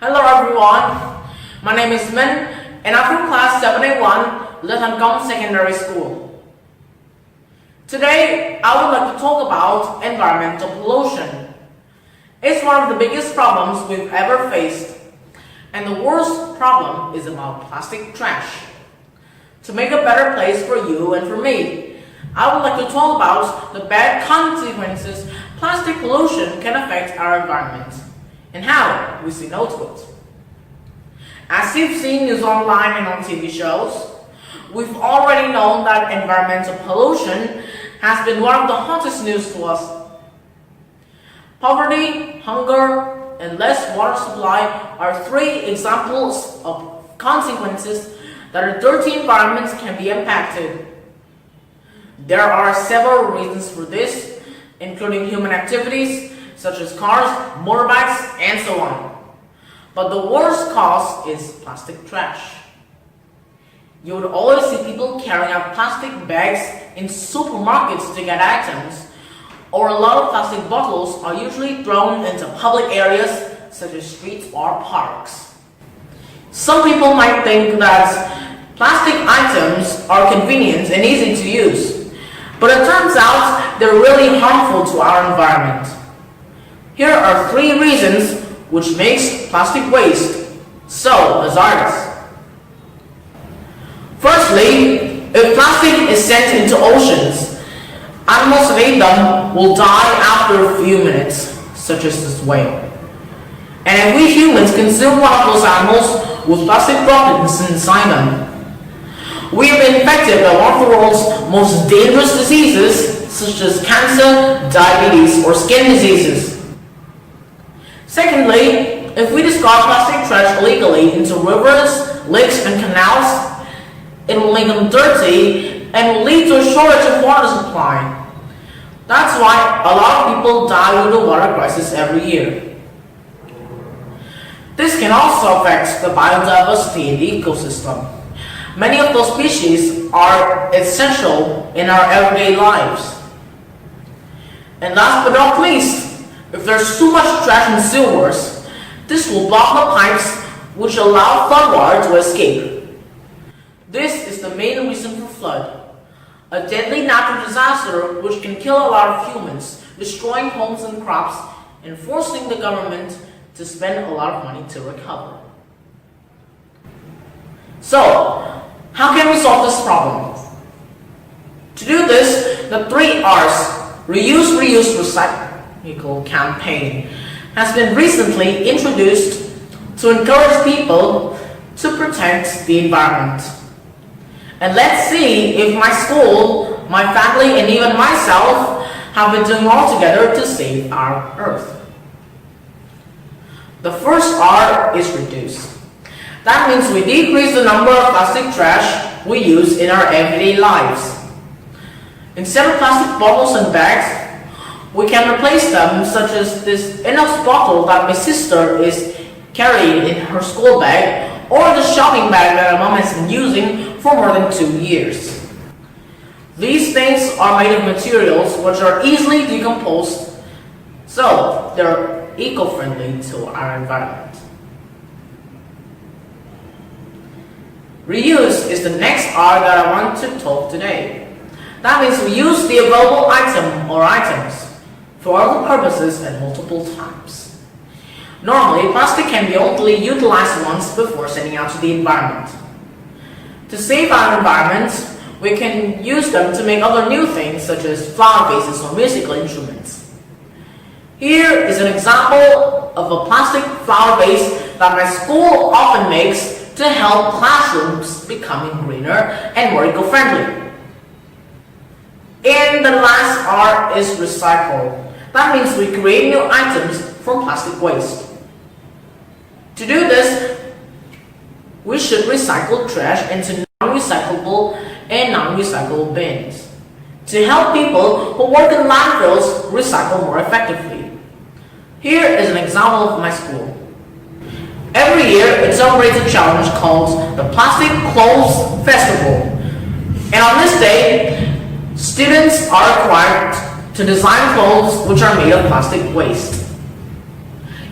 Hello everyone, my name is Minh and I'm from class 7A1, CONG Secondary School. Today, I would like to talk about environmental pollution. It's one of the biggest problems we've ever faced, and the worst problem is about plastic trash. To make a better place for you and for me, I would like to talk about the bad consequences plastic pollution can affect our environment, and how we say no to it. As you've seen news online and on TV shows, we've already known that environmental pollution has been one of the hottest news to us. Poverty, hunger, and less water supply are three examples of consequences that a dirty environment can be impacted. There are several reasons for this, including human activities such as cars, motorbikes, and so on. But the worst cause is plastic trash. You would always see people carrying out plastic bags in supermarkets to get items, or a lot of plastic bottles are usually thrown into public areas such as streets or parks. Some people might think that plastic items are convenient and easy to use, but it turns out they're really harmful to our environment. Here are three reasons which makes plastic waste so hazardous. Firstly, if plastic is sent into oceans, animals that eat them will die after a few minutes, such as this whale. And if we humans consume one of those animals with plastic droplets inside them, we have been infected by one of the world's most dangerous diseases, such as cancer, diabetes, or skin diseases. Secondly, if we discard plastic trash illegally into rivers, lakes, and canals, it will make them dirty and will lead to a shortage of water supply. That's why a lot of people die with the water crisis every year. This can also affect the biodiversity in the ecosystem. Many of those species are essential in our everyday lives. And last but not least, if there's too much trash in sewers, this will block the pipes which allow floodwater to escape. This is the main reason for flood, a deadly natural disaster which can kill a lot of humans, destroying homes and crops and forcing the government to spend a lot of money to recover. So, how can we solve this problem? To do this, the 3 R's, reuse, reuse, recycle campaign has been recently introduced to encourage people to protect the environment. And let's see if my school, my family, and even myself have been doing all together to save our Earth. The first R is reduce. That means we decrease the number of plastic trash we use in our everyday lives. Instead of plastic bottles and bags, we can replace them, such as this inox bottle that my sister is carrying in her school bag, or the shopping bag that my mom has been using for more than 2 years. These things are made of materials which are easily decomposed, so they're eco-friendly to our environment. Reuse is the next R that I want to talk today. That means we use the available item or items for other purposes at multiple times. Normally, plastic can be only utilized once before sending out to the environment. To save our environment, we can use them to make other new things such as flower vases or musical instruments. Here is an example of a plastic flower vase that my school often makes to help classrooms becoming greener and more eco-friendly. And the last R is recycle. That means we create new items from plastic waste. To do this, we should recycle trash into non-recyclable and non-recyclable bins to help people who work in landfills recycle more effectively. Here is an example of my school. Every year, it celebrates a challenge called the Plastic Clothes Festival. And on this day, students are required to design clothes which are made of plastic waste.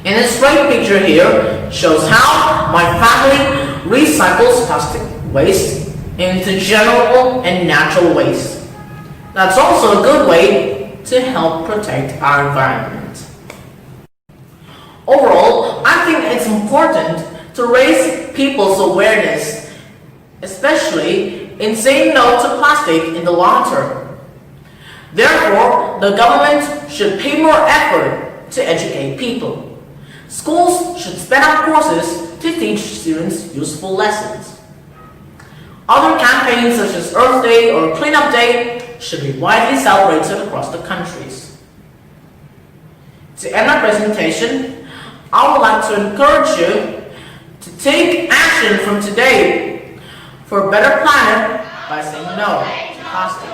In this great picture here shows how my family recycles plastic waste into general and natural waste. That's also a good way to help protect our environment. Overall, I think it's important to raise people's awareness, especially in saying no to plastic in the long term. Therefore, the government should pay more effort to educate people. Schools should spend on courses to teach students useful lessons. Other campaigns such as Earth Day or Cleanup Day should be widely celebrated across the countries. To end our presentation, I would like to encourage you to take action from today for a better planet by saying no to plastic.